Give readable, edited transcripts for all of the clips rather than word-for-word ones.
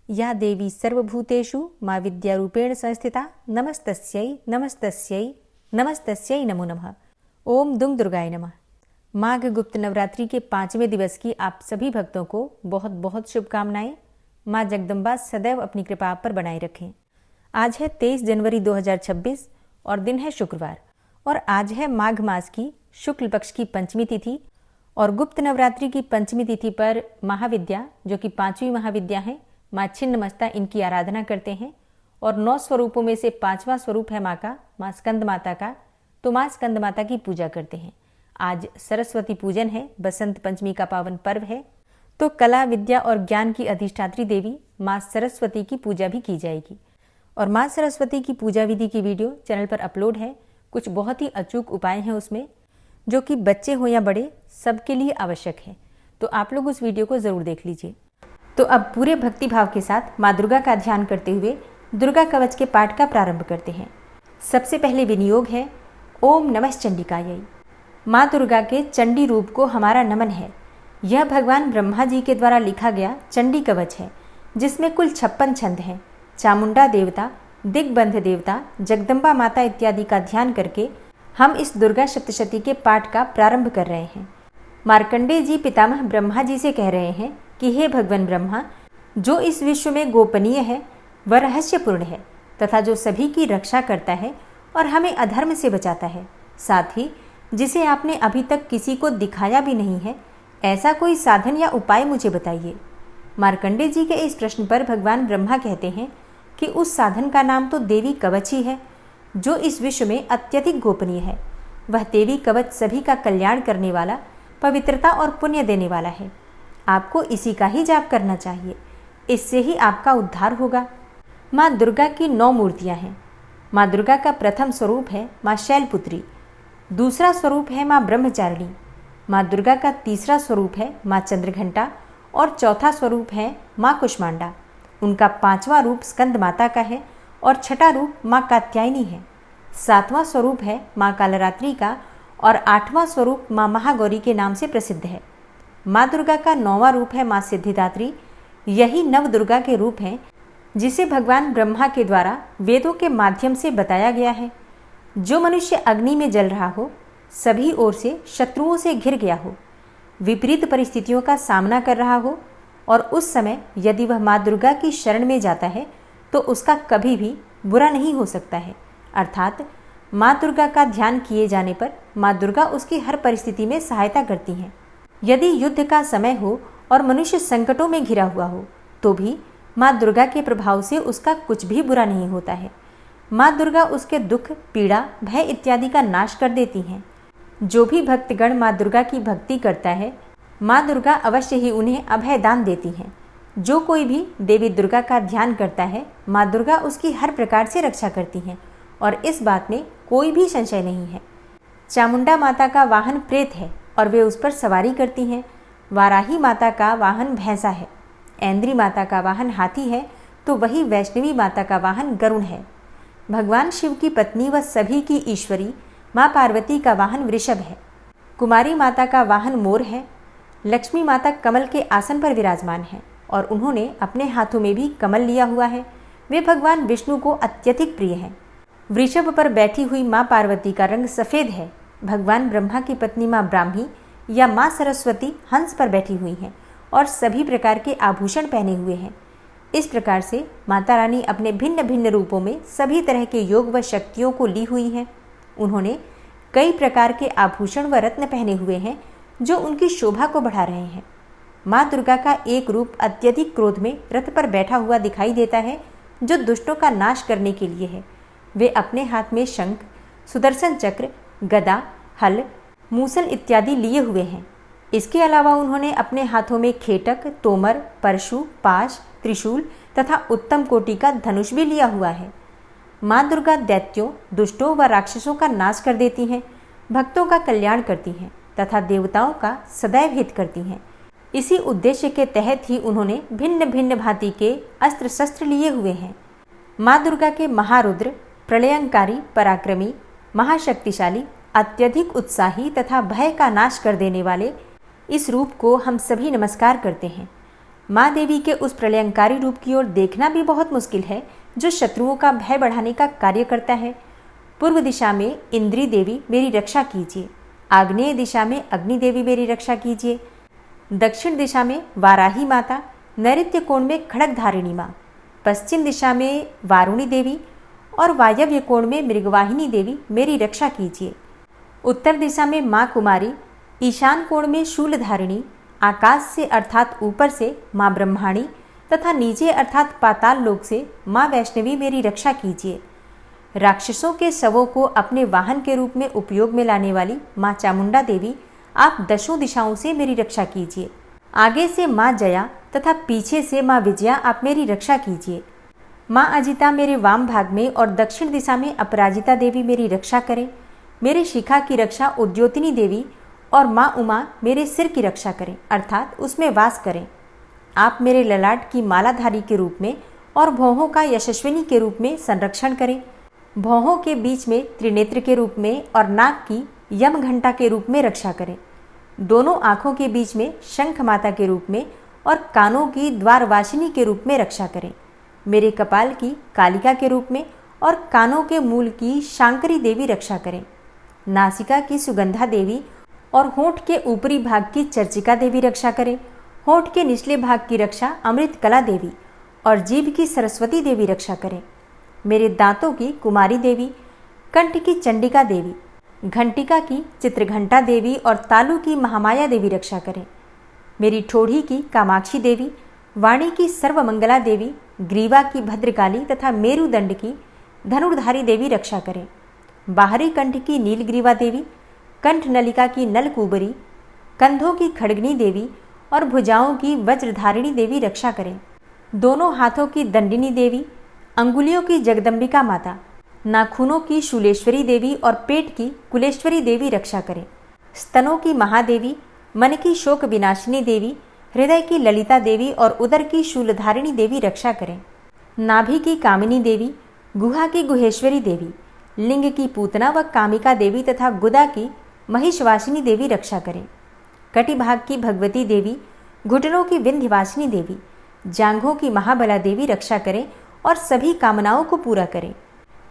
या देवी सर्वभूतेषु माँ विद्यारूपेण संस्थिता नमस्तस्यै नमस्तस्यै नमस्तस्यै नमो नमः। ओम दुंग दुर्गाय नमः। माघ गुप्त नवरात्रि के 5वें दिवस की आप सभी भक्तों को बहुत बहुत शुभकामनाएं। माँ जगदम्बा सदैव अपनी कृपा आप पर बनाए रखें। आज है 23 जनवरी 2026 और दिन है शुक्रवार और आज है माघ मास की शुक्ल पक्ष की पंचमी तिथि और गुप्त नवरात्रि की पंचमी तिथि पर महाविद्या जो कि 5वीं महाविद्या है माँ छिन्नमस्ता इनकी आराधना करते हैं और 9 स्वरूपों में से 5वां स्वरूप है माँ का, माँ स्कंद माता का, तो माँ स्कंद माता की पूजा करते हैं। आज सरस्वती पूजन है, बसंत पंचमी का पावन पर्व है, तो कला विद्या और ज्ञान की अधिष्ठात्री देवी माँ सरस्वती की पूजा भी की जाएगी। और माँ सरस्वती की पूजा विधि की वीडियो चैनल पर अपलोड है। कुछ बहुत ही अचूक उपाय हैं उसमें जो कि बच्चे हो या बड़े सबके लिए आवश्यक है, तो आप लोग उस वीडियो को जरूर देख लीजिए। तो अब पूरे भक्ति भाव के साथ माँ दुर्गा का ध्यान करते हुए दुर्गा कवच के पाठ का प्रारंभ करते हैं। सबसे पहले विनियोग है ओम नमः चंडिकायै। माँ दुर्गा के चंडी रूप को हमारा नमन है। यह भगवान ब्रह्मा जी के द्वारा लिखा गया चंडी कवच है जिसमें कुल 56 छंद हैं। चामुंडा देवता, दिग्बंध देवता, जगदम्बा माता इत्यादि का ध्यान करके हम इस दुर्गा सप्तशती के पाठ का प्रारंभ कर रहे हैं। मार्कंडेय जी पितामह ब्रह्मा जी से कह रहे हैं कि हे भगवान ब्रह्मा, जो इस विश्व में गोपनीय है वह रहस्यपूर्ण है तथा जो सभी की रक्षा करता है और हमें अधर्म से बचाता है, साथ ही जिसे आपने अभी तक किसी को दिखाया भी नहीं है, ऐसा कोई साधन या उपाय मुझे बताइए। मार्कंडेय जी के इस प्रश्न पर भगवान ब्रह्मा कहते हैं कि उस साधन का नाम तो देवी कवच ही है जो इस विश्व में अत्यधिक गोपनीय है। वह देवी कवच सभी का कल्याण करने वाला, पवित्रता और पुण्य देने वाला है। आपको इसी का ही जाप करना चाहिए, इससे ही आपका उद्धार होगा। माँ दुर्गा की 9 मूर्तियाँ हैं। माँ दुर्गा का प्रथम स्वरूप है माँ शैलपुत्री, दूसरा स्वरूप है माँ ब्रह्मचारिणी, माँ दुर्गा का तीसरा स्वरूप है माँ चंद्रघंटा और चौथा स्वरूप है माँ कुष्मांडा। उनका 5वां रूप स्कंद माता का है और छठा रूप माँ कात्यायनी है। 7वां स्वरूप है माँ कालरात्रि का और 8वां स्वरूप माँ महागौरी के नाम से प्रसिद्ध है। माँ दुर्गा का 9वां रूप है माँ सिद्धिदात्री। यही नव दुर्गा के रूप हैं जिसे भगवान ब्रह्मा के द्वारा वेदों के माध्यम से बताया गया है। जो मनुष्य अग्नि में जल रहा हो, सभी ओर से शत्रुओं से घिर गया हो, विपरीत परिस्थितियों का सामना कर रहा हो और उस समय यदि वह माँ दुर्गा की शरण में जाता है तो उसका कभी भी बुरा नहीं हो सकता है। अर्थात माँ दुर्गा का ध्यान किए जाने पर माँ दुर्गा उसकी हर परिस्थिति में सहायता करती हैं। यदि युद्ध का समय हो और मनुष्य संकटों में घिरा हुआ हो तो भी माँ दुर्गा के प्रभाव से उसका कुछ भी बुरा नहीं होता है। माँ दुर्गा उसके दुख, पीड़ा, भय इत्यादि का नाश कर देती हैं। जो भी भक्तगण माँ दुर्गा की भक्ति करता है, माँ दुर्गा अवश्य ही उन्हें अभय दान देती हैं। जो कोई भी देवी दुर्गा का ध्यान करता है, माँ दुर्गा उसकी हर प्रकार से रक्षा करती हैं और इस बात में कोई भी संशय नहीं है। चामुंडा माता का वाहन प्रेत है और वे उस पर सवारी करती हैं। वाराही माता का वाहन भैंसा है। ऐन्द्री माता का वाहन हाथी है, तो वही वैष्णवी माता का वाहन गरुण है। भगवान शिव की पत्नी व सभी की ईश्वरी माँ पार्वती का वाहन वृषभ है। कुमारी माता का वाहन मोर है। लक्ष्मी माता कमल के आसन पर विराजमान है और उन्होंने अपने हाथों में भी कमल लिया हुआ है। वे भगवान विष्णु को अत्यधिक प्रिय हैं। वृषभ पर बैठी हुई माँ पार्वती का रंग सफ़ेद है। भगवान ब्रह्मा की पत्नी माँ ब्राह्मी या माँ सरस्वती हंस पर बैठी हुई हैं और सभी प्रकार के आभूषण पहने हुए हैं। इस प्रकार से माता रानी अपने भिन्न भिन्न रूपों में सभी तरह के योग व शक्तियों को ली हुई हैं। उन्होंने कई प्रकार के आभूषण व रत्न पहने हुए हैं जो उनकी शोभा को बढ़ा रहे हैं। माँ दुर्गा का एक रूप अत्यधिक क्रोध में रथ पर बैठा हुआ दिखाई देता है जो दुष्टों का नाश करने के लिए है। वे अपने हाथ में शंख, सुदर्शन चक्र, गदा, हल, मूसल इत्यादि लिए हुए हैं। इसके अलावा उन्होंने अपने हाथों में खेटक, तोमर, परशु, पाश, त्रिशूल तथा उत्तम कोटि का धनुष भी लिया हुआ है। माँ दुर्गा दैत्यों, दुष्टों व राक्षसों का नाश कर देती हैं, भक्तों का कल्याण करती हैं तथा देवताओं का सदैव हित करती हैं। इसी उद्देश्य के तहत ही उन्होंने भिन्न भिन्न भांति के अस्त्र शस्त्र लिए हुए हैं। माँ दुर्गा के महारुद्र, प्रलयंकारी, पराक्रमी, महाशक्तिशाली, अत्यधिक उत्साही तथा भय का नाश कर देने वाले इस रूप को हम सभी नमस्कार करते हैं। माँ देवी के उस प्रलयंकारी रूप की ओर देखना भी बहुत मुश्किल है जो शत्रुओं का भय बढ़ाने का कार्य करता है। पूर्व दिशा में इंद्री देवी मेरी रक्षा कीजिए। आग्नेय दिशा में अग्नि देवी मेरी रक्षा कीजिए। दक्षिण दिशा में वाराही माता, नैऋत्य कोण में खड़ग धारिणी माँ, पश्चिम दिशा में वारुणी देवी और वायव्य कोण में मृगवाहिनी देवी मेरी रक्षा कीजिए। उत्तर दिशा में माँ कुमारी, ईशान कोण में शूलधारिणी, आकाश से अर्थात ऊपर से माँ ब्रह्माणी तथा नीचे अर्थात पाताल लोक से माँ वैष्णवी मेरी रक्षा कीजिए। राक्षसों के शवों को अपने वाहन के रूप में उपयोग में लाने वाली माँ चामुंडा देवी, आप दशों दिशाओं से मेरी रक्षा कीजिए। आगे से माँ जया तथा पीछे से माँ विजया आप मेरी रक्षा कीजिए। माँ अजिता मेरे वाम भाग में और दक्षिण दिशा में अपराजिता देवी मेरी रक्षा करें। मेरे शिखा की रक्षा उद्योतिनी देवी और माँ उमा मेरे सिर की रक्षा करें अर्थात उसमें वास करें। आप मेरे ललाट की मालाधारी के रूप में और भौहों का यशस्विनी के रूप में संरक्षण करें। भौहों के बीच में त्रिनेत्र के रूप में और नाक की यम घंटा के रूप में रक्षा करें। दोनों आँखों के बीच में शंख माता के रूप में और कानों की द्वारवासिनी के रूप में रक्षा करें। मेरे कपाल की कालिका के रूप में और कानों के मूल की शांकरी देवी रक्षा करें। नासिका की सुगंधा देवी और होंठ के ऊपरी भाग की चर्चिका देवी रक्षा करें। होंठ के निचले भाग की रक्षा अमृत कला देवी और जीभ की सरस्वती देवी रक्षा करें। मेरे दांतों की कुमारी देवी, कंठ की चंडिका देवी, घंटिका की चित्रघंटा देवी और तालु की महामाया देवी रक्षा करें। मेरी ठोड़ी की कामाक्षी देवी, वाणी की सर्वमंगला देवी, ग्रीवा की भद्रकाली तथा मेरुदंड की धनुर्धारी देवी रक्षा करें। बाहरी कंठ की नीलग्रीवा देवी, कंठ नलिका की नलकूबरी, कंधों की खड़गनी देवी और भुजाओं की वज्रधारिणी देवी रक्षा करें। दोनों हाथों की दंडिनी देवी, अंगुलियों की जगदम्बिका माता, नाखूनों की शूलेश्वरी देवी और पेट की कुलेश्वरी देवी रक्षा करें। स्तनों की महादेवी, मन की शोक विनाशिनी देवी, हृदय की ललिता देवी और उदर की शूलधारिणी देवी रक्षा करें। नाभि की कामिनी देवी, गुहा की गुहेश्वरी देवी, लिंग की पूतना व कामिका देवी तथा गुदा की महिषवासिनी देवी रक्षा करें। कटिभाग की भगवती देवी, घुटनों की विंध्यवासिनी देवी, जांघों की महाबला देवी रक्षा करें और सभी कामनाओं को पूरा करें।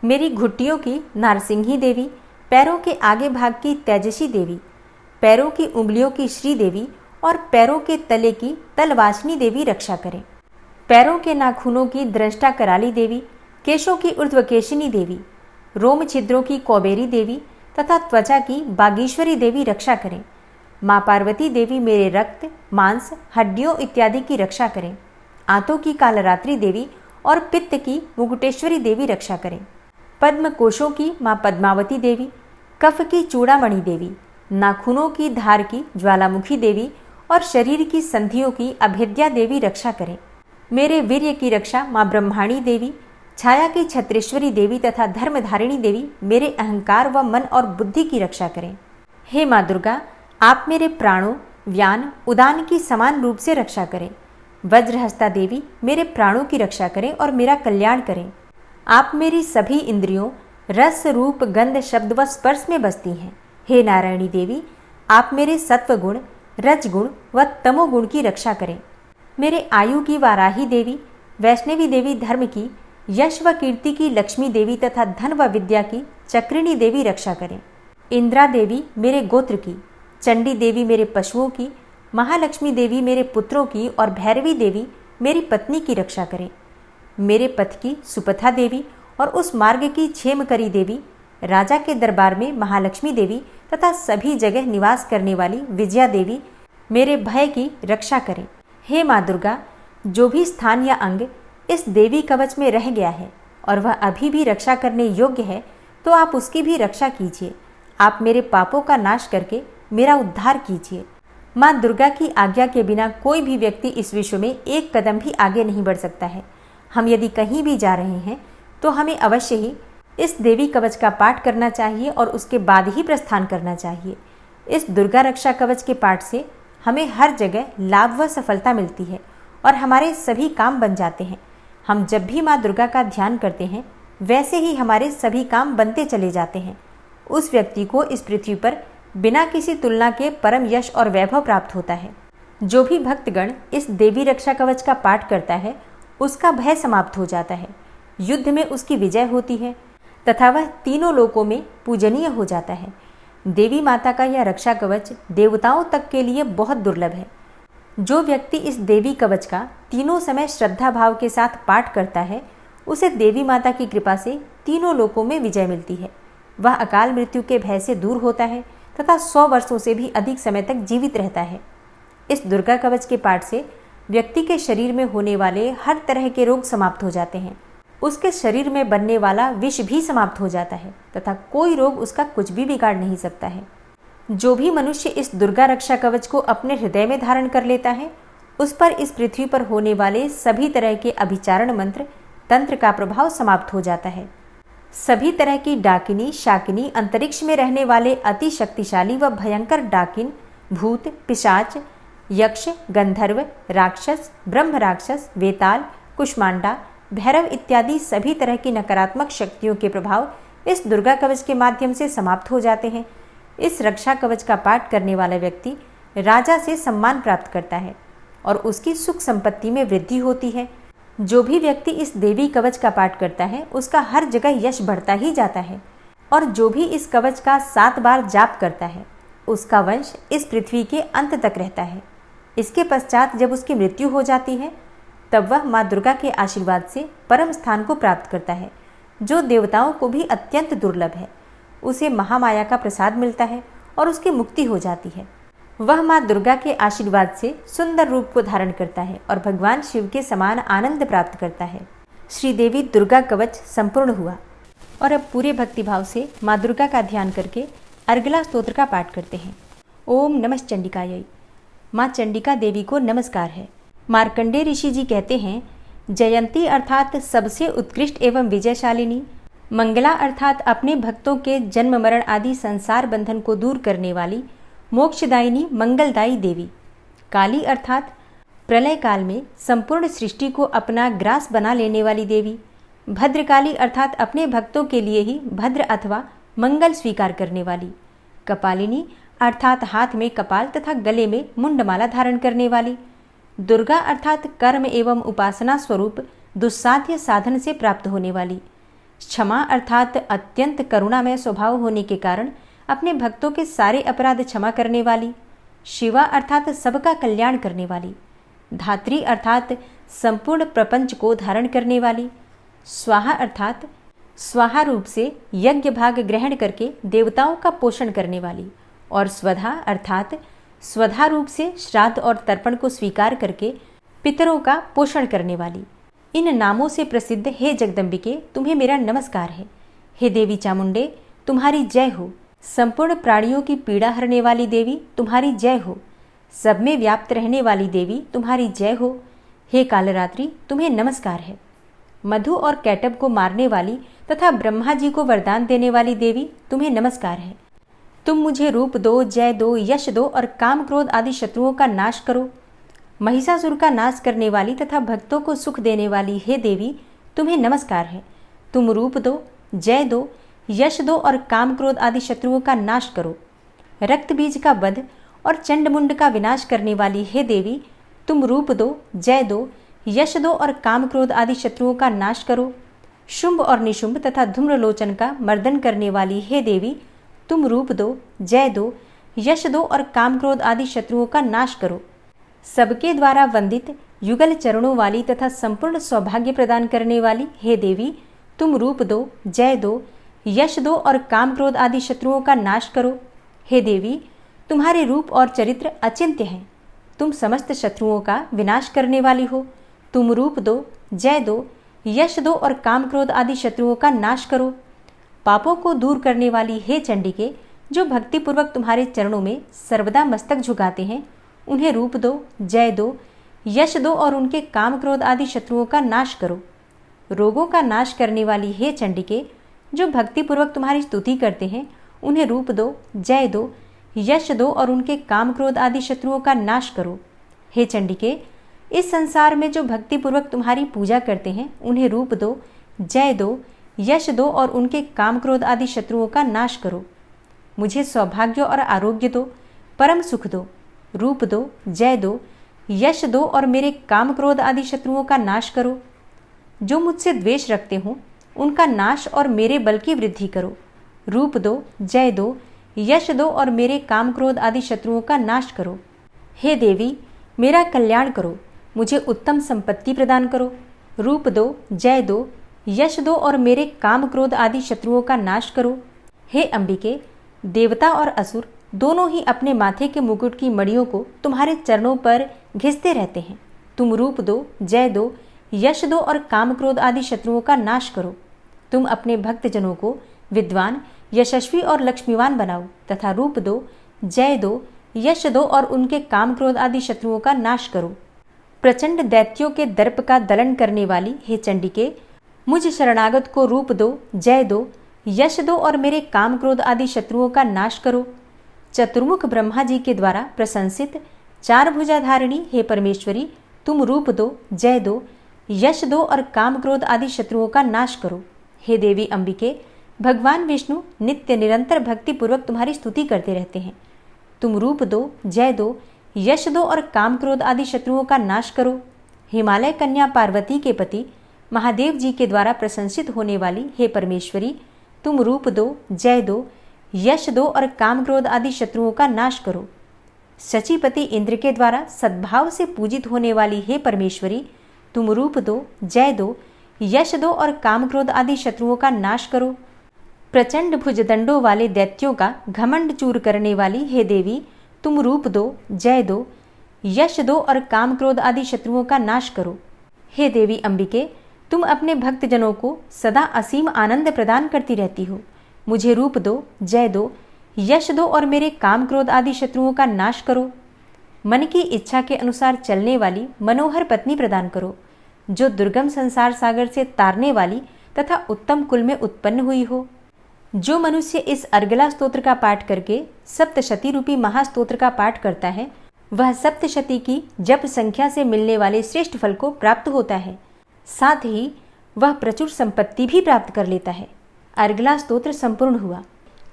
मेरी घुट्टियों की नारसिंही देवी, पैरों के आगे भाग की तेजसी देवी, पैरों की उंगलियों की श्री देवी और पैरों के तले की तलवासिनी देवी रक्षा करें। पैरों के नाखूनों की दृष्टा कराली देवी, केशों की ऊर्ध्वकेशिनी देवी, रोम छिद्रों की कौबेरी देवी तथा त्वचा की बागीश्वरी देवी रक्षा करें। माँ पार्वती देवी मेरे रक्त, मांस, हड्डियों इत्यादि की रक्षा करें। आंतों की कालरात्रि देवी और पित्त की मुकुटेश्वरी देवी रक्षा करें। पद्म कोशों की माँ पद्मावती देवी, कफ की चूड़ामणि देवी, नाखूनों की धार की ज्वालामुखी देवी और शरीर की संधियों की अभेद्या देवी रक्षा करें। मेरे वीर्य की रक्षा माँ ब्रह्माणी देवी, छाया की छत्रेश्वरी देवी तथा धर्मधारिणी देवी मेरे अहंकार व मन और बुद्धि की रक्षा करें। हे माँ दुर्गा, आप मेरे प्राणों, व्यान, उदान की समान रूप से रक्षा करें। वज्रहस्ता देवी मेरे प्राणों की रक्षा करें और मेरा कल्याण करें। आप मेरी सभी इंद्रियों, रस, रूप, गंध, शब्द व स्पर्श में बसती हैं। हे नारायणी देवी, आप मेरे सत्वगुण, रजगुण व तमोगुण की रक्षा करें। मेरे आयु की वाराही देवी, वैष्णवी देवी धर्म की, यश व कीर्ति की लक्ष्मी देवी तथा धन व विद्या की चक्रिणी देवी रक्षा करें। इंद्रा देवी मेरे गोत्र की, चंडी देवी मेरे पशुओं की, महालक्ष्मी देवी मेरे पुत्रों की और भैरवी देवी मेरी पत्नी की रक्षा करें। मेरे पथ की सुपथा देवी और उस मार्ग की क्षेमकरी देवी, राजा के दरबार में महालक्ष्मी देवी तथा सभी जगह निवास करने वाली विजया देवी मेरे भय की रक्षा करें। हे माँ दुर्गा, जो भी स्थान या अंग इस देवी कवच में रह गया है और वह अभी भी रक्षा करने योग्य है, तो आप उसकी भी रक्षा कीजिए। आप मेरे पापों का नाश करके मेरा उद्धार कीजिए। माँ दुर्गा की आज्ञा के बिना कोई भी व्यक्ति इस विश्व में एक कदम भी आगे नहीं बढ़ सकता है। हम यदि कहीं भी जा रहे हैं तो हमें अवश्य ही इस देवी कवच का पाठ करना चाहिए और उसके बाद ही प्रस्थान करना चाहिए। इस दुर्गा रक्षा कवच के पाठ से हमें हर जगह लाभ व सफलता मिलती है और हमारे सभी काम बन जाते हैं। हम जब भी माँ दुर्गा का ध्यान करते हैं वैसे ही हमारे सभी काम बनते चले जाते हैं। उस व्यक्ति को इस पृथ्वी पर बिना किसी तुलना के परम यश और वैभव प्राप्त होता है। जो भी भक्तगण इस देवी रक्षा कवच का पाठ करता है उसका भय समाप्त हो जाता है, युद्ध में उसकी विजय होती है तथा वह तीनों लोकों में पूजनीय हो जाता है। देवी माता का यह रक्षा कवच देवताओं तक के लिए बहुत दुर्लभ है। जो व्यक्ति इस देवी कवच का तीनों समय श्रद्धा भाव के साथ पाठ करता है उसे देवी माता की कृपा से तीनों लोकों में विजय मिलती है। वह अकाल मृत्यु के भय से दूर होता है तथा 100 वर्षों से भी अधिक समय तक जीवित रहता है। इस दुर्गा कवच के पाठ से व्यक्ति के शरीर में होने वाले हर तरह के रोग समाप्त हो जाते हैं। उसके शरीर में बनने वाला विष भी समाप्त हो जाता है तथा कोई रोग उसका कुछ भी बिगाड़ नहीं सकता है। जो भी मनुष्य इस दुर्गा रक्षा कवच को अपने हृदय में धारण कर लेता है उस पर इस पृथ्वी पर होने वाले सभी तरह के अभिचारण मंत्र तंत्र का प्रभाव समाप्त हो जाता है। सभी तरह की डाकिनी शाकिनी अंतरिक्ष में रहने वाले अति शक्तिशाली व भयंकर डाकिन, भूत, पिशाच, यक्ष, गंधर्व, राक्षस, ब्रह्म राक्षस, वेताल, कुष्मांडा, भैरव इत्यादि सभी तरह की नकारात्मक शक्तियों के प्रभाव इस दुर्गा कवच के माध्यम से समाप्त हो जाते हैं। इस रक्षा कवच का पाठ करने वाला व्यक्ति राजा से सम्मान प्राप्त करता है और उसकी सुख संपत्ति में वृद्धि होती है। जो भी व्यक्ति इस देवी कवच का पाठ करता है उसका हर जगह यश बढ़ता ही जाता है और जो भी इस कवच का 7 बार जाप करता है उसका वंश इस पृथ्वी के अंत तक रहता है। इसके पश्चात जब उसकी मृत्यु हो जाती है तब वह माँ दुर्गा के आशीर्वाद से परम स्थान को प्राप्त करता है, जो देवताओं को भी अत्यंत दुर्लभ है। उसे महामाया का प्रसाद मिलता है और उसकी मुक्ति हो जाती है। वह माँ दुर्गा के आशीर्वाद से सुंदर रूप को धारण करता है और भगवान शिव के समान आनंद प्राप्त करता है। श्री देवी दुर्गा कवच संपूर्ण हुआ और अब पूरे भक्तिभाव से माँ दुर्गा का ध्यान करके अर्गला स्तोत्र का पाठ करते हैं। ओम नमः चंडिकायै। माँ चंडिका देवी को नमस्कार है। मार्कंडेय ऋषि जी कहते हैं, जयंती अर्थात सबसे उत्कृष्ट एवं विजयशालिनी, मंगला अर्थात अपने भक्तों के जन्म मरण आदि संसार बंधन को दूर करने वाली, मोक्षदायिनी मंगलदायी देवी, काली अर्थात प्रलय काल में संपूर्ण सृष्टि को अपना ग्रास बना लेने वाली देवी, भद्रकाली अर्थात अपने भक्तों के लिए ही भद्र अथवा मंगल स्वीकार करने वाली, कपालिनी अर्थात हाथ में कपाल तथा गले में मुंडमाला धारण करने वाली, दुर्गा अर्थात कर्म एवं उपासना स्वरूप दुस्साध्य साधन से प्राप्त होने वाली, क्षमा अर्थात अत्यंत करुणामय स्वभाव होने के कारण अपने भक्तों के सारे अपराध क्षमा करने वाली, शिवा अर्थात सबका कल्याण करने वाली, धात्री अर्थात संपूर्ण प्रपंच को धारण करने वाली, स्वाहा अर्थात स्वाहा रूप से यज्ञ भाग ग्रहण करके देवताओं का पोषण करने वाली, और स्वधा अर्थात स्वधा रूप से श्राद्ध और तर्पण को स्वीकार करके पितरों का पोषण करने वाली। इन नामों से प्रसिद्ध हे जगदम्बिके, तुम्हें मेरा नमस्कार है। हे देवी चामुंडे, तुम्हारी जय हो। संपूर्ण प्राणियों की पीड़ा हरने वाली देवी, तुम्हारी जय हो। सब में व्याप्त रहने वाली देवी, तुम्हारी जय हो। हे कालरात्रि, तुम्हें नमस्कार है। मधु और कैटब को मारने वाली तथा ब्रह्मा जी को वरदान देने वाली देवी, तुम्हें नमस्कार है। तुम मुझे रूप दो, जय दो, यश दो और काम क्रोध आदि शत्रुओं का नाश करो। महिषासुर का नाश करने वाली तथा भक्तों को सुख देने वाली हे देवी, तुम्हें नमस्कार है। तुम रूप दो, जय दो, यश दो और काम क्रोध आदि शत्रुओं का नाश करो। रक्त बीज का वध और चंडमुंड का विनाश करने वाली हे देवी, तुम रूप दो, जय दो, यश दो और काम क्रोध आदि शत्रुओं का नाश करो। शुंभ और निशुंभ तथा धूम्रलोचन का मर्दन करने वाली हे देवी, तुम रूप दो, जय दो, यश दो और काम क्रोध आदि शत्रुओं का नाश करो। सबके द्वारा वंदित युगल चरणों वाली तथा संपूर्ण सौभाग्य प्रदान करने वाली हे देवी, तुम रूप दो, जय दो, यश दो और काम क्रोध आदि शत्रुओं का नाश करो। हे देवी, तुम्हारे रूप और चरित्र अचिंत्य हैं। तुम समस्त शत्रुओं का विनाश करने वाली हो। तुम रूप दो, जय दो, यश दो और काम क्रोध आदि शत्रुओं का नाश करो। पापों को दूर करने वाली हे चंडिके, जो भक्तिपूर्वक तुम्हारे चरणों में सर्वदा मस्तक झुकाते हैं, उन्हें रूप दो, जय दो, यश दो और उनके काम क्रोध आदि शत्रुओं का नाश करो। रोगों का नाश करने वाली हे चंडिके, जो भक्तिपूर्वक तुम्हारी स्तुति करते हैं, उन्हें रूप दो, जय दो, यश दो और उनके काम क्रोध आदि शत्रुओं का नाश करो। हे चंडिके, इस संसार में जो भक्तिपूर्वक तुम्हारी पूजा करते हैं, उन्हें रूप दो, जय दो, यश दो और उनके काम क्रोध आदि शत्रुओं का नाश करो। मुझे सौभाग्य और आरोग्य दो, परम सुख दो। रूप दो, जय दो, यश दो और मेरे काम क्रोध आदि शत्रुओं का नाश करो। जो मुझसे द्वेष रखते हों उनका नाश और मेरे बल की वृद्धि करो। रूप दो, जय दो, यश दो और मेरे काम क्रोध आदि शत्रुओं का नाश करो। हे देवी, मेरा कल्याण करो, मुझे उत्तम संपत्ति प्रदान करो। रूप दो, जय दो, यश दो और मेरे काम क्रोध आदि शत्रुओं का नाश करो। हे अंबिके, देवता और असुर दोनों ही अपने माथे के मुकुट की मड़ियों को तुम्हारे चरणों पर घिसते रहते हैं। तुम रूप दो, जय दो, यश दो और काम क्रोध आदि शत्रुओं का नाश करो। तुम अपने भक्तजनों को विद्वान, यशस्वी और लक्ष्मीवान बनाओ तथा रूप दो, जय दो, यश दो और उनके काम क्रोध आदि शत्रुओं का नाश करो। प्रचंड दैत्यों के दर्प का दलन करने वाली हे चंडिके, मुझ शरणागत को रूप दो, जय दो, यश दो और मेरे काम क्रोध आदि शत्रुओं का नाश करो। चतुर्मुख ब्रह्मा जी के द्वारा प्रशंसित चार भुजाधारिणी हे परमेश्वरी, तुम रूप दो, जय दो, यश दो और काम क्रोध आदि शत्रुओं का नाश करो। हे देवी अंबिके, भगवान विष्णु नित्य निरंतर भक्ति पूर्वक तुम्हारी स्तुति करते रहते हैं। तुम रूप दो, जय दो, यश दो और काम क्रोध आदि शत्रुओं का नाश करो। हिमालय कन्या पार्वती के पति महादेव जी के द्वारा प्रशंसित होने वाली हे परमेश्वरी, तुम रूप दो, जय दो, यश दो और काम क्रोध आदि शत्रुओं का नाश करो। शचीपति इंद्र के द्वारा सद्भाव से पूजित होने वाली हे परमेश्वरी, तुम रूप दो, जय दो, यश दो और काम क्रोध आदि शत्रुओं का नाश करो। प्रचंड भुजदंडों वाले दैत्यों का घमंड चूर करने वाली हे देवी, तुम रूप दो, जय दो, यश दो और काम क्रोध आदि शत्रुओं का नाश करो। हे देवी अंबिके, तुम अपने भक्तजनों को सदा असीम आनंद प्रदान करती रहती हो। मुझे रूप दो, जय दो, यश दो और मेरे काम क्रोध आदि शत्रुओं का नाश करो। मन की इच्छा के अनुसार चलने वाली मनोहर पत्नी प्रदान करो, जो दुर्गम संसार सागर से तारने वाली तथा उत्तम कुल में उत्पन्न हुई हो। जो मनुष्य इस अर्गला स्तोत्र का पाठ करके सप्तशती रूपी महास्तोत्र का पाठ करता है, वह सप्तशती की जप संख्या से मिलने वाले श्रेष्ठ फल को प्राप्त होता है। साथ ही वह प्रचुर संपत्ति भी प्राप्त कर लेता है। अर्गला स्तोत्र संपूर्ण हुआ।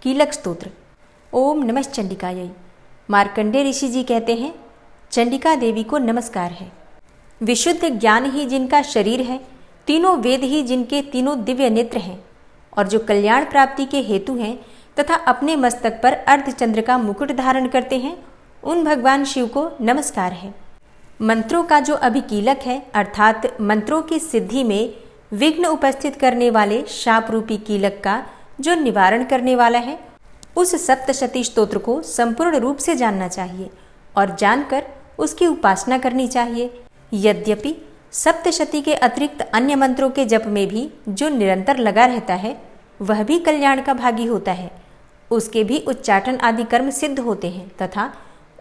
कीलक स्तोत्र। ओम नमः चंडिकायै। मार्कंडेय ऋषि जी कहते हैं, चंडिका देवी को नमस्कार है। विशुद्ध ज्ञान ही जिनका शरीर है, तीनों वेद ही जिनके तीनों दिव्य नेत्र हैं, और जो कल्याण प्राप्ति के हेतु हैं तथा अपने मस्तक पर अर्धचंद्र का मुकुट धारण करते हैं, उन भगवान शिव को नमस्कार है। मंत्रों का जो अभिकीलक है, अर्थात मंत्रों की सिद्धि में विघ्न उपस्थित करने वाले शाप रूपी कीलक का जो निवारण करने वाला है, उस सप्तशती स्तोत्र को संपूर्ण रूप से जानना चाहिए और जानकर उसकी उपासना करनी चाहिए। यद्यपि सप्तशती के अतिरिक्त अन्य मंत्रों के जप में भी जो निरंतर लगा रहता है, वह भी कल्याण का भागी होता है। उसके भी उच्चाटन आदि कर्म सिद्ध होते हैं तथा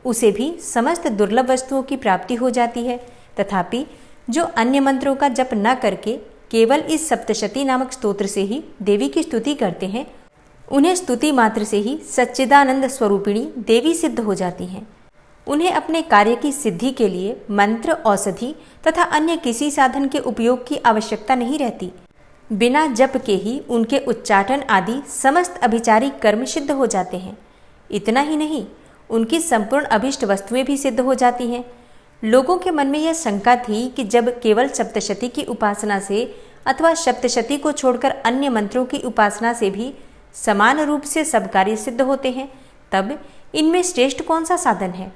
उसे भी समस्त दुर्लभ वस्तुओं की प्राप्ति हो जाती है। तथापि जो अन्य मंत्रों का जप न करके केवल इस सप्तशती नामक स्तोत्र से ही देवी की स्तुति करते हैं, उन्हें स्तुति मात्र से ही सच्चिदानंद स्वरूपिणी देवी सिद्ध हो जाती हैं। उन्हें अपने कार्य की सिद्धि के लिए मंत्र, औषधि तथा अन्य किसी साधन के उपयोग की आवश्यकता नहीं रहती। बिना जप के ही उनके उच्चाटन आदि समस्त अभिचारिक कर्म सिद्ध हो जाते हैं। इतना ही नहीं, उनकी संपूर्ण अभिष्ट वस्तुएं भी सिद्ध हो जाती हैं। लोगों के मन में यह शंका थी कि जब केवल सप्तशती की उपासना से अथवा सप्तशती को छोड़कर अन्य मंत्रों की उपासना से भी समान रूप से सब कार्य सिद्ध होते हैं, तब इनमें श्रेष्ठ कौन सा साधन है।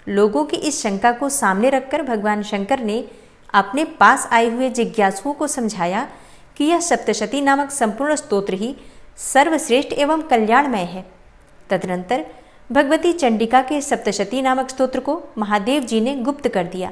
लोगों की इस शंका को सामने रखकर भगवान शंकर ने अपने पास आए हुए जिज्ञासुओं को समझाया कि यह सप्तशती नामक संपूर्ण स्तोत्र ही सर्वश्रेष्ठ एवं कल्याणमय है। तदनंतर भगवती चंडिका के सप्तशती नामक स्तोत्र को महादेव जी ने गुप्त कर दिया।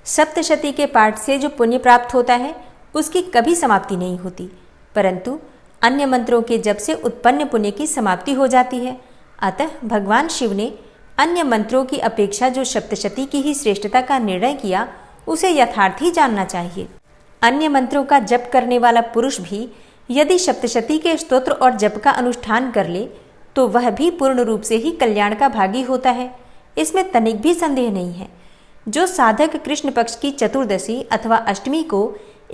सप्तशती के पाठ से जो पुण्य प्राप्त होता है, उसकी कभी समाप्ति नहीं होती, परंतु अन्य मंत्रों के जप से उत्पन्न पुण्य की समाप्ति हो जाती है। अतः भगवान शिव ने अन्य मंत्रों की अपेक्षा जो सप्तशती की ही श्रेष्ठता का निर्णय किया, उसे यथार्थ ही जानना चाहिए। अन्य मंत्रों का जप करने वाला पुरुष भी यदि सप्तशती के स्तोत्र और जप का अनुष्ठान कर ले, तो वह भी पूर्ण रूप से ही कल्याण का भागी होता है। इसमें तनिक भी संदेह नहीं है। जो साधक कृष्ण पक्ष की चतुर्दशी अथवा अष्टमी को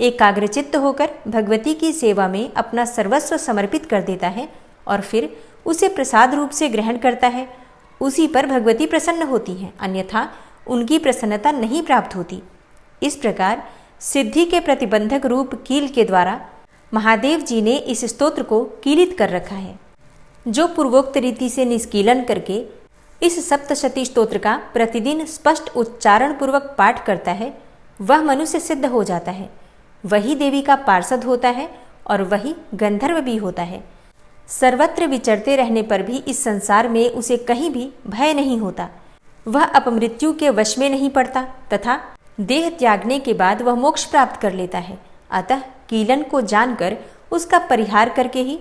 एकाग्रचित्त होकर भगवती की सेवा में अपना सर्वस्व समर्पित कर देता है और फिर उसे प्रसाद रूप से ग्रहण करता है, उसी पर भगवती प्रसन्न होती हैं। अन्यथा उनकी प्रसन्नता नहीं प्राप्त होती। इस प्रकार सिद्धि के प्रतिबंधक रूप कील के द्वारा महादेव जी ने इस स्तोत्र को कीलित कर रखा है। जो पूर्वोक्त रीति से निष्कीलन करके इस सप्तशती स्तोत्र का प्रतिदिन स्पष्ट उच्चारण पूर्वक पाठ करता है, वह मनुष्य सिद्ध हो जाता है, वही देवी का पार्षद होता है और वही गंधर्व भी होता है। सर्वत्र विचरते रहने पर भी इस संसार में उसे कहीं भी भय नहीं होता। वह अपमृत्यु के वश में नहीं पड़ता तथा देह त्यागने के बाद वह मोक्ष प्राप्त कर लेता है। अतः कीलन को जानकर उसका परिहार करके ही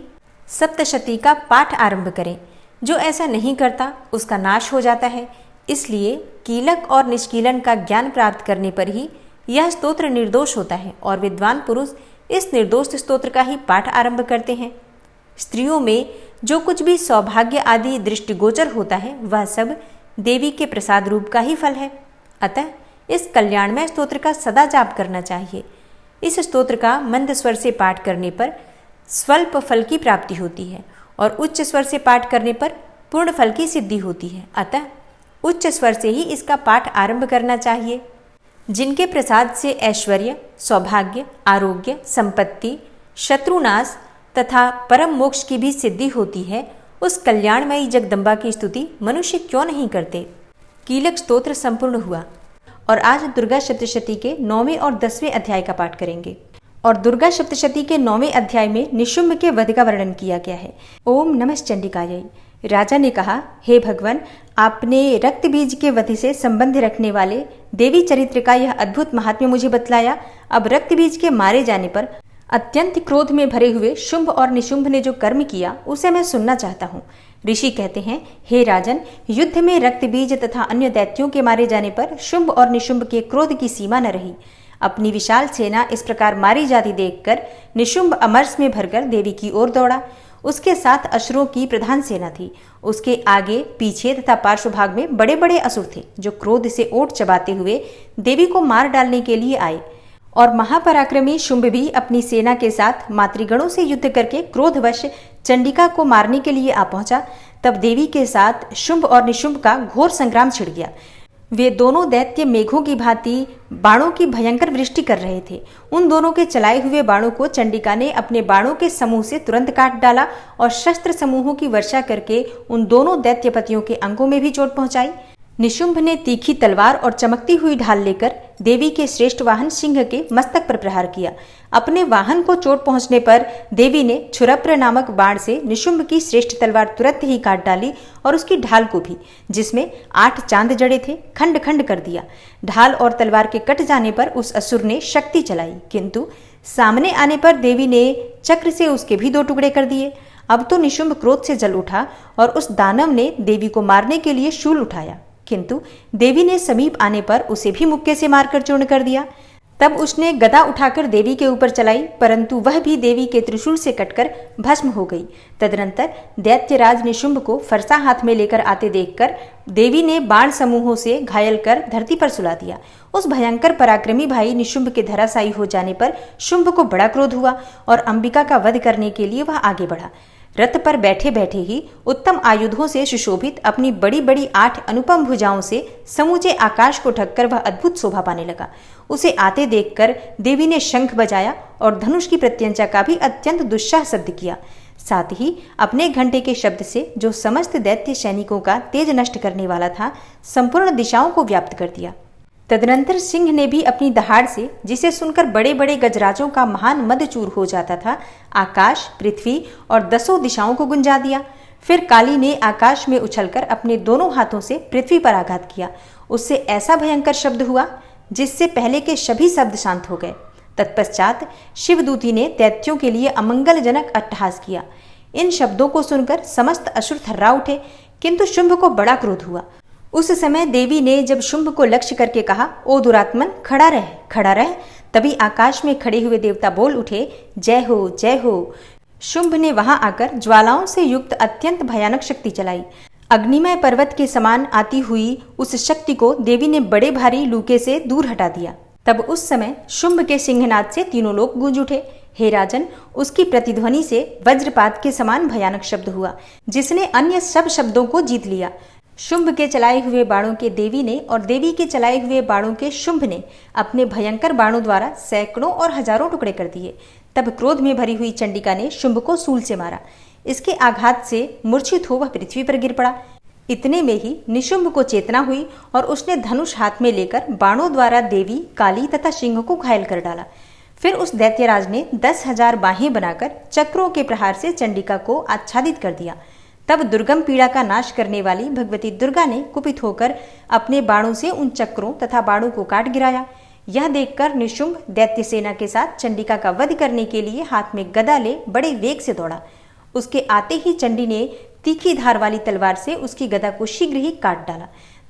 सप्तशती का पाठ आरंभ करें। जो ऐसा नहीं करता उसका नाश हो जाता है। इसलिए कीलक और निष्कीलन का ज्ञान प्राप्त करने पर ही यह स्तोत्र निर्दोष होता है और विद्वान पुरुष इस निर्दोष स्तोत्र का ही पाठ आरंभ करते हैं। स्त्रियों में जो कुछ भी सौभाग्य आदि दृष्टिगोचर होता है वह सब देवी के प्रसाद रूप का ही फल है। अतः इस कल्याणमय स्तोत्र का सदा जाप करना चाहिए। इस स्तोत्र का मंद स्वर से पाठ करने पर स्वल्प फल की प्राप्ति होती है और उच्च स्वर से पाठ करने पर पूर्ण फल की सिद्धि होती है। अतः उच्च स्वर से ही इसका पाठ आरंभ करना चाहिए। जिनके प्रसाद से ऐश्वर्य, सौभाग्य, आरोग्य, संपत्ति, शत्रुनाश तथा परम मोक्ष की भी सिद्धि होती है, उस कल्याणमयी जगदम्बा की स्तुति मनुष्य क्यों नहीं करते। कीलक स्तोत्र संपूर्ण हुआ और आज दुर्गा सप्तशती के 9वें और 10वें अध्याय का पाठ करेंगे। और दुर्गा सप्तशती के 9वें अध्याय में निशुम्भ के वध का वर्णन किया गया है। ओम नमः चंडिकायै। राजा ने कहा, हे भगवान, आपने रक्त बीज के वध से संबंध रखने वाले देवी चरित्र का यह अद्भुत महात्म्य मुझे बतलाया। अब रक्त बीज के मारे जाने पर अत्यंत क्रोध में भरे हुए शुंभ और निशुंभ ने जो कर्म किया उसे मैं सुनना चाहता हूँ। ऋषि कहते हैं, हे राजन, युद्ध में रक्त बीज तथा अन्य दैत्यों के मारे जाने पर शुंभ और निशुंभ के क्रोध की सीमा न रही। अपनी विशाल सेना इस प्रकार मारी जाती देखकर निशुंभ अमरस में भरकर देवी की ओर दौड़ा। उसके साथ असुरों की प्रधान सेना थी। उसके आगे, पीछे तथा पार्श्व भाग में बड़े बड़े असुर थे जो क्रोध से ओट चबाते हुए देवी को मार डालने के लिए आए। और महापराक्रमी शुंभ भी अपनी सेना के साथ मातृगणों से युद्ध करके क्रोधवश चंडिका को मारने के लिए आ पहुंचा। तब देवी के साथ शुंभ और निशुंभ का घोर संग्राम छिड़ गया। वे दोनों दैत्य मेघों की भांति बाणों की भयंकर वृष्टि कर रहे थे। उन दोनों के चलाए हुए बाणों को चंडिका ने अपने बाणों के समूह से तुरंत काट डाला और शस्त्र समूहों की वर्षा करके उन दोनों दैत्यपतियों के अंगों में भी चोट पहुंचाई। निशुंभ ने तीखी तलवार और चमकती हुई ढाल लेकर देवी के श्रेष्ठ वाहन सिंह के मस्तक पर प्रहार किया। अपने वाहन को चोट पहुंचने पर देवी ने क्षुरप्र नामक बाण से निशुंभ की श्रेष्ठ तलवार तुरंत ही काट डाली और उसकी ढाल को भी, जिसमें 8 चांद जड़े थे, खंड खंड कर दिया। ढाल और तलवार के कट जाने पर उस असुर ने शक्ति चलाई, किंतु सामने आने पर देवी ने चक्र से उसके भी 2 टुकड़े कर दिए। अब तो निशुंभ क्रोध से जल उठा और उस दानव ने देवी को मारने के लिए शूल उठाया, किंतु देवी ने समीप आने पर उसे भी मुक्के से मारकर चूर्ण कर दिया। तब उसने गदा उठाकर देवी के ऊपर चलाई, परंतु वह भी देवी के त्रिशूल से कटकर भस्म हो गई। तदनंतर दैत्यराज निशुंभ को फरसा हाथ में लेकर आते देखकर देवी ने बाण समूहों से घायल कर धरती पर सुला दिया। उस भयंकर पराक्रमी भाई निशुंभ के धराशायी हो जाने पर शुंभ को बड़ा क्रोध हुआ और अंबिका का वध करने के लिए वह आगे बढ़ा। रथ पर बैठे बैठे ही उत्तम आयुधों से सुशोभित अपनी बड़ी बड़ी 8 अनुपम भुजाओं से समूचे आकाश को ढककर वह अद्भुत शोभा पाने लगा। उसे आते देखकर देवी ने शंख बजाया और धनुष की प्रत्यंचा का भी अत्यंत दुस्साह शब्द किया। साथ ही अपने घंटे के शब्द से, जो समस्त दैत्य सैनिकों का तेज नष्ट करने वाला था, संपूर्ण दिशाओं को व्याप्त कर दिया। तदनंतर सिंह ने भी अपनी दहाड़ से, जिसे सुनकर बड़े बड़े गजराजों का महान मदचूर हो जाता था, आकाश, पृथ्वी और 10 दिशाओं को गुंजा दिया। फिर काली ने आकाश में उछलकर अपने दोनों हाथों से पृथ्वी पर आघात किया। उससे ऐसा भयंकर शब्द हुआ जिससे पहले के सभी शब्द शांत हो गए। तत्पश्चात शिवदूती ने दैत्यों के लिए अमंगलजनक अट्टहास किया। इन शब्दों को सुनकर समस्त असुर थर्रा उठे, किंतु शुंभ को बड़ा क्रोध हुआ। उस समय देवी ने जब शुंभ को लक्ष्य करके कहा, ओ दुरात्मन, खड़ा रह, खड़ा रह, तभी आकाश में खड़े हुए देवता बोल उठे, जय हो, जय हो। शुंभ ने वहां आकर ज्वालाओं से युक्त अत्यंत भयानक शक्ति चलाई। अग्निमय पर्वत के समान आती हुई उस शक्ति को देवी ने बड़े भारी लूके से दूर हटा दिया। तब उस समय शुंभ के सिंहनाद से तीनों लोग गूंज उठे। हे राजन, उसकी प्रतिध्वनि से वज्रपात के समान भयानक शब्द हुआ, जिसने अन्य सब शब्दों को जीत लिया। शुंभ के चलाए हुए बाणों के देवी ने और देवी के चलाए हुए बाणों के शुंभ ने अपने भयंकर बाणों द्वारा सैकड़ों और हजारों टुकड़े कर दिए। तब क्रोध में भरी हुई चंडिका ने शुंभ को सूल से मारा। इसके आघात से मूर्छित हो वह पृथ्वी पर गिर पड़ा। इतने में ही निशुंभ को चेतना हुई और उसने धनुष हाथ में लेकर बाणों द्वारा देवी, काली तथा सिंह को घायल कर डाला। फिर उस दैत्यराज ने 10,000 बाहें बनाकर चक्रों के प्रहार से चंडिका को आच्छादित कर दिया। तब दुर्गम पीड़ा का नाश करने वाली भगवती दुर्गा ने कुपित होकर अपने बाणों से उन चक्रों तथा बाणों को काट गिराया। यह देखकर निशुंभ दैत्य सेना के साथ चंडिका का वध करने के लिए हाथ में गदा ले बड़े वेग से दौड़ा। उसके आते ही चंडी ने तीखी धार वाली तलवार से उसकी गदा को शीघ्र ही काट डाला।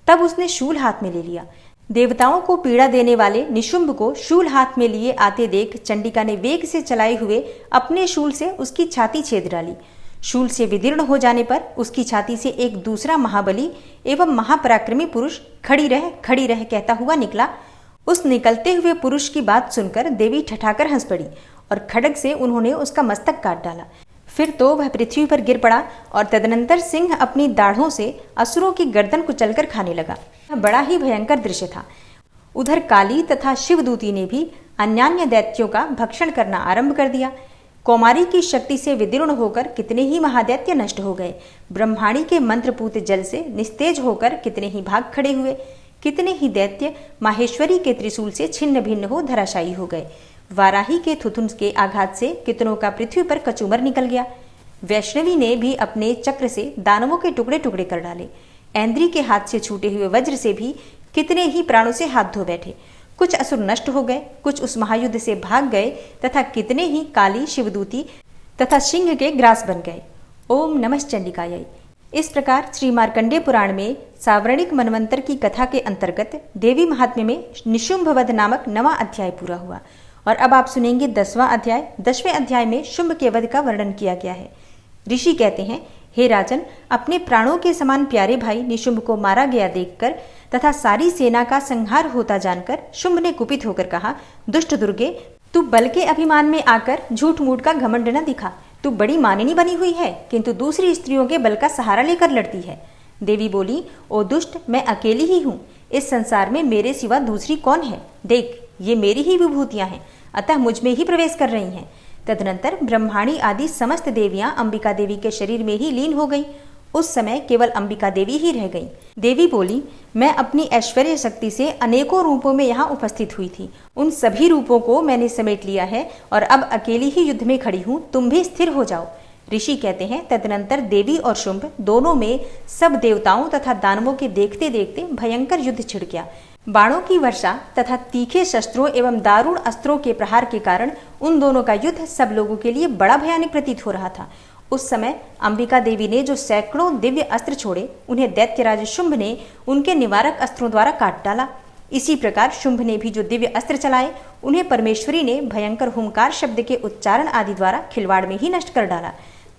तब उसने शूल हाथ में ले लिया। देवताओं को पीड़ा देने वाले निशुंभ को शूल हाथ में लिए आते देख चंडिका ने वेग से चलाए हुए अपने शूल से उसकी छाती छेद डाली। शूल से विदीर्ण हो जाने पर उसकी छाती से एक दूसरा महाबली एवं महापराक्रमी पुरुष खड़ी रह कहता हुआ निकला। उस निकलते हुए पुरुष की बात सुनकर देवी ठठाकर हंस पड़ी और खड्ग से उन्होंने उसका मस्तक काट डाला। फिर तो वह पृथ्वी पर गिर पड़ा और तदनंतर सिंह अपनी दाढ़ों से असुरों की गर्दन कुचलकर खाने लगा। यह बड़ा ही भयंकर दृश्य था। उधर काली तथा शिवदूती ने भी अन्यान्य दैत्यों का भक्षण करना आरंभ कर दिया। कौमारी की शक्ति से विदीर्ण होकर कितने ही महादैत्य नष्ट हो गए। ब्रह्माणी के मंत्रपूत जल से निस्तेज होकर कितने ही भाग खड़े हुए। कितने ही दैत्य माहेश्वरी के त्रिशूल से छिन्न भिन्न हो धराशायी हो गए। वाराही के थुथुन के आघात से कितनों का पृथ्वी पर कचूमर निकल गया। वैष्णवी ने भी अपने चक्र से दानवों के टुकड़े टुकड़े कर डाले। ऐन्द्री के हाथ से छूटे हुए वज्र से भी कितने ही प्राणों से हाथ धो बैठे। कुछ असुर नष्ट हो गए, कुछ उस महायुद्ध से भाग गए तथा कितने ही काली, शिवदूती तथा सिंह के ग्रास बन गए। ओम नमः चंडिकायै। इस प्रकार श्री मार्कंडेय पुराण में सावर्णिक मनवंतर की कथा के अंतर्गत देवी महात्म्य में निशुंभ वध नामक 9वां अध्याय पूरा हुआ। और अब आप सुनेंगे 10वां अध्याय। 10वें अध्याय में शुंभ के वध का वर्णन किया गया है। ऋषि कहते हैं, हे राजन, अपने प्राणों के समान प्यारे भाई निशुंभ को मारा गया देखकर तथा सारी सेना का संहार होता जानकर शुंभ ने कुपित होकर कहा, दुष्ट दुर्गे, तू बल के अभिमान में आकर झूठ मूठ का घमंड न दिखा। तू बड़ी मानिनी बनी हुई है, किंतु दूसरी स्त्रियों के बल का सहारा लेकर लड़ती है। देवी बोली, ओ दुष्ट, मैं अकेली ही हूँ। इस संसार में मेरे सिवा दूसरी कौन है? देख, ये मेरी ही विभूतियां हैं, अतः मुझ में ही प्रवेश कर रही हैं। तदनंतर ब्रह्माणी आदि समस्त देवियां अंबिका देवी के शरीर में ही लीन हो गई। उस समय केवल अंबिका देवी ही रह गई। देवी बोली, मैं अपनी ऐश्वर्य शक्ति से अनेकों रूपों में यहाँ उपस्थित हुई थी। उन सभी रूपों को मैंने समेट लिया है और अब अकेली ही युद्ध में खड़ी हूँ। तुम भी स्थिर हो जाओ। ऋषि कहते हैं, तदनंतर देवी और शुंभ दोनों में सब देवताओं तथा दानवों के देखते देखते भयंकर युद्ध छिड़ गया। बाणों की वर्षा तथा तीखे शस्त्रों एवं दारुण अस्त्रों के प्रहार के कारण उन दोनों का युद्ध सब लोगों के लिए बड़ा भयानक प्रतीत हो रहा था। उस समय अंबिका देवी ने जो सैकड़ों दिव्य अस्त्र छोड़े, उन्हें दैत्यराज शुंभ ने उनके निवारक अस्त्रों द्वारा काट डाला। इसी प्रकार शुंभ ने भी जो दिव्य अस्त्र चलाए, उन्हें परमेश्वरी ने भयंकर हुंकार शब्द के उच्चारण आदि द्वारा खिलवाड़ में ही नष्ट कर डाला।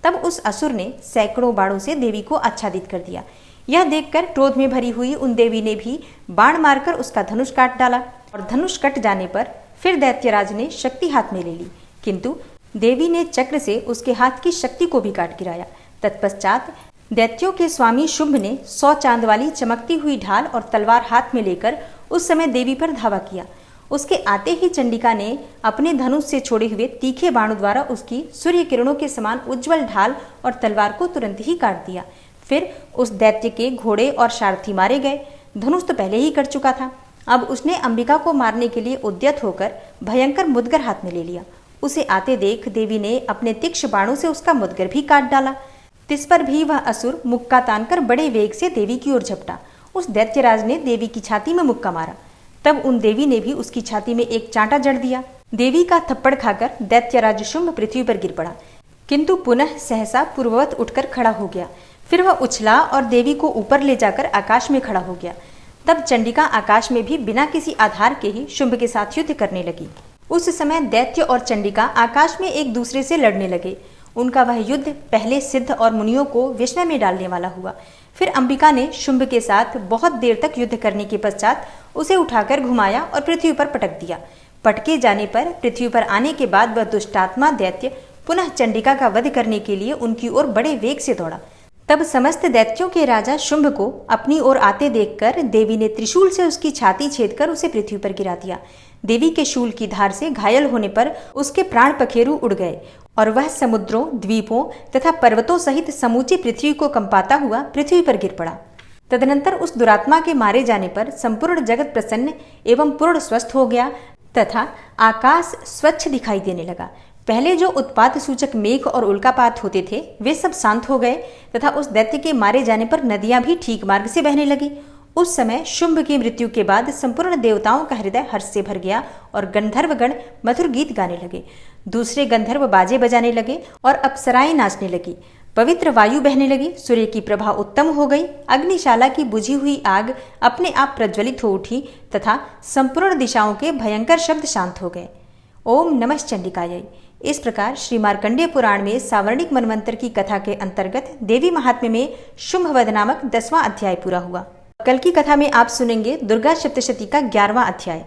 तब उस असुर ने सैकड़ों बाणों से देवी को आच्छादित कर दिया। यह देखकर क्रोध में भरी हुई उन देवी ने भी बाण मारकर उसका धनुष काट डाला और धनुष कट जाने पर फिर दैत्यराज ने शक्ति हाथ में ले ली, किंतु देवी ने चक्र से उसके हाथ की शक्ति को भी काट गिराया। तत्पश्चात दैत्यों के स्वामी शुंभ ने 100 चांद वाली चमकती हुई ढाल और तलवार हाथ में लेकर उस समय देवी पर धावा किया। उसके आते ही चंडिका ने अपने धनुष से छोड़े हुए तीखे बाणों द्वारा उसकी सूर्य किरणों के समान उज्जवल ढाल और तलवार को तुरंत ही काट दिया। फिर उस दैत्य के घोड़े और सारथी मारे गए। धनुष तो पहले ही कट चुका था। अब उसने अंबिका को मारने के लिए उद्यत होकर भयंकर मुदगर हाथ में ले लिया। उसे आते देख देवी ने अपने तीक्ष्ण बाणों से उसका मुदगर भी काट डाला। तिस पर भी वह असुर मुक्का तानकर बड़े वेग से देवी की ओर झपटा। उस दैत्यराज ने देवी की छाती में मुक्का मारा। तब उन देवी ने भी उसकी छाती में एक चांटा जड़ दिया। देवी का थप्पड़ खाकर दैत्यराज शुंभ पृथ्वी पर गिर पड़ा, किंतु पुनः सहसा पूर्ववत उठकर खड़ा हो गया। फिर वह उछला और देवी को ऊपर ले जाकर आकाश में खड़ा हो गया। तब चंडिका आकाश में भी बिना किसी आधार के ही शुंभ के साथ युद्ध करने लगी। उस समय दैत्य और चंडिका आकाश में एक दूसरे से लड़ने लगे। उनका वह युद्ध पहले सिद्ध और मुनियों को विस्मय में डालने वाला हुआ। फिर अंबिका ने शुंभ के साथ बहुत देर तक युद्ध करने के पश्चात उसे उठाकर घुमाया और पृथ्वी पर पटक दिया। पटके जाने पर पृथ्वी पर आने के बाद वह दुष्टात्मा दैत्य पुनः चंडिका का वध करने के लिए उनकी ओर बड़े वेग से दौड़ा। तब समस्त दैत्यों के राजा शुंभ को अपनी ओर आते देखकर देवी ने त्रिशूल से उसकी छाती छेदकर उसे पृथ्वी पर गिरा दिया। देवी के शूल की धार से घायल होने पर उसके प्राण पखेरु उड़ गए और वह समुद्रों, द्वीपों तथा पर्वतों सहित समूची पृथ्वी को कंपाता हुआ पृथ्वी पर गिर पड़ा। तदनंतर उस दुरात्मा के मारे जाने पर संपूर्ण जगत प्रसन्न एवं पूर्ण स्वस्थ हो गया तथा आकाश स्वच्छ दिखाई देने लगा। पहले जो उत्पात सूचक मेघ और उल्कापात होते थे वे सब शांत हो गए तथा उस दैत्य के मारे जाने पर नदियां भी ठीक मार्ग से बहने लगी। उस समय शुंभ की मृत्यु के बाद संपूर्ण देवताओं का हृदय हर्ष से भर गया और गंधर्वगण मधुर गीत गाने लगे। दूसरे गंधर्व बाजे बजाने लगे और अप्सराएं नाचने लगी। पवित्र वायु बहने लगी, सूर्य की प्रभा उत्तम हो गई, अग्निशाला की बुझी हुई आग अपने आप प्रज्वलित हो उठी तथा संपूर्ण दिशाओं के भयंकर शब्द शांत हो गए। ओम नमः चंडिकायै। इस प्रकार श्री मार्कंडेय पुराण में सावर्णिक मनवंतर की कथा के अंतर्गत देवी महात्म्य में शुंभवध नामक 10वां अध्याय पूरा हुआ। कल की कथा में आप सुनेंगे दुर्गा सप्तशती का 11वां अध्याय।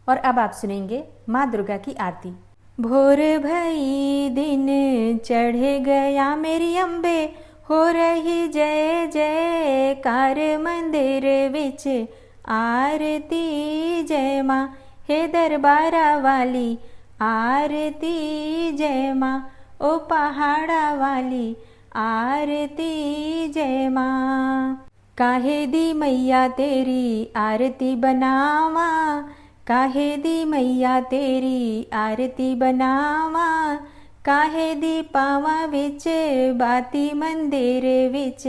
और अब आप सुनेंगे माँ दुर्गा की आरती। भोर भई दिन चढ़ गया मेरी अम्बे, हो रही जय जयकार मंदिर विच आरती जय माँ, हे दरबारा वाली आरती जय माँ, ओ पहाड़ा वाली आरती जय माँ। काहे दी मैया तेरी आरती बनावा, काहे दी मैया तेरी आरती बनावा, काहे दी पावा विच बाती मंदिर विच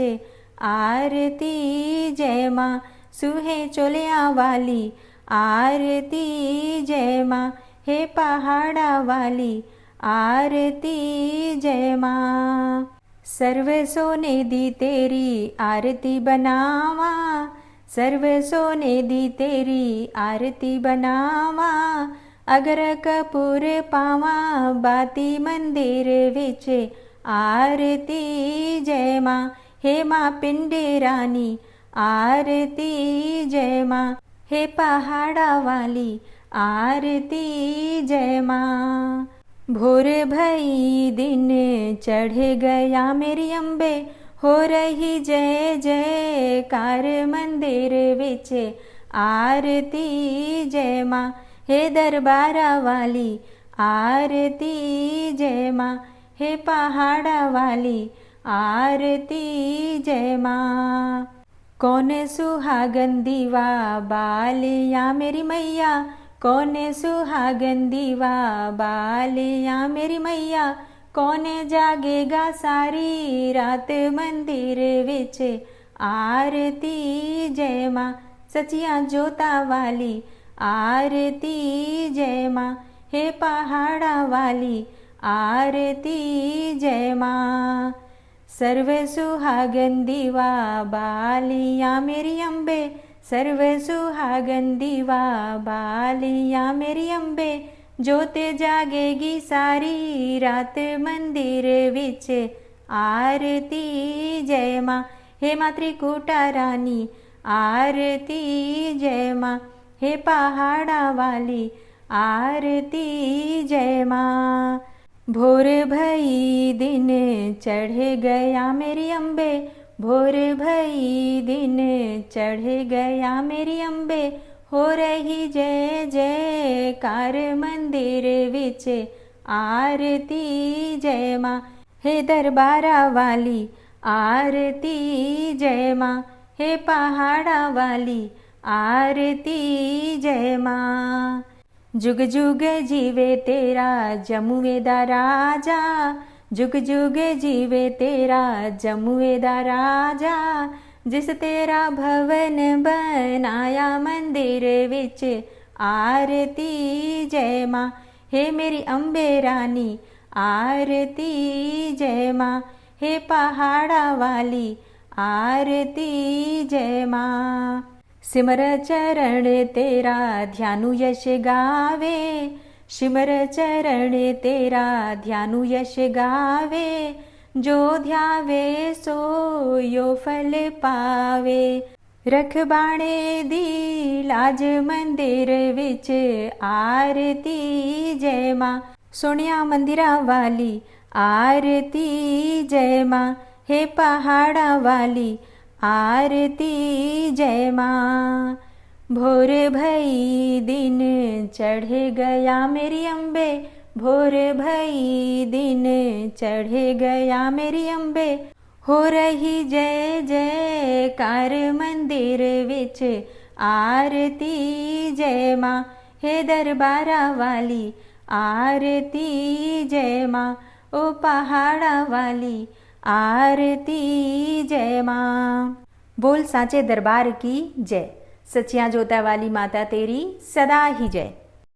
आरती जय माँ, सुहे चोलिया वाली आरती जय माँ, हे पहाड़ा वाली आरती जय माँ। सर्व सोने दी तेरी आरती बनावा, सर्व सोने दी तेरी आरती बनावा, अगर कपूर पावा बाती मंदिर विच आरती जय माँ, हे माँ पिंडे रानी आरती जय माँ, हे पहाड़ा वाली आरती जय माँ। भोर भई दिन चढ़ गया मेरी अम्बे, हो रही जय जयकार मंदिर विच आरती जय माँ, हे दरबारा वाली आरती जय माँ, हे पहाड़ा वाली आरती जय माँ। कौन सुहागन दीवा बालिया मेरी मैया, कौन सुहागन दीवा बालिया मेरी मैया, कौन जागेगा सारी रात मंदिर विच आरती जय माँ, सचिया जोता वाली आरती जय माँ, हे पहाड़ा वाली आरती जय माँ। सर्व सुहागन दीवा बालिया मेरी अम्बे, सर्व सुहागन दीवा बालिया मेरी अम्बे, जोते जागेगी सारी रात मंदिर विच आरती जय माँ, हे माँ त्रिकुटा रानी आरती जय माँ, हे पहाड़ा वाली आरती जय माँ। भोर भई दिन चढ़ गया मेरी अम्बे, भोर भई दिन चढ़ गया मेरी अम्बे, हो रही जय जयकार मंदिर विच आरती जय माँ, हे दरबारा वाली आरती जय माँ, हे पहाड़ा वाली आरती जय माँ। जुग जुग जीवे तेरा जमुएदा राजा, जुग जुग जीवे तेरा जमुएदा राजा, जिस तेरा भवन बनाया मंदिर विच आरती जय माँ, हे मेरी अम्बे रानी आरती जय माँ, हे पहाड़ा वाली आरती जय माँ। सिमर चरण तेरा ध्यानु यश गावे, सिमर चरण तेरा ध्यानु यश गावे, जो ध्यावे सो यो फल पावे, रख बाणे दी लाज मंदिर विच आरती जय माँ, सोनिया मंदिरा वाली आरती जय माँ, हे पहाड़ा वाली आरती जय माँ। भोर भई दिन चढ़ गया मेरी अम्बे, भोर भई दिन चढ़ गया मेरी अम्बे। हो रही जय जयकार मंदिर विच आरती जय माँ। हे दरबारा वाली आरती जय माँ, ओ पहाड़ा वाली आरती जय माँ। बोल साचे दरबार की जय, सच्चियां जोता वाली माता तेरी सदा ही जय।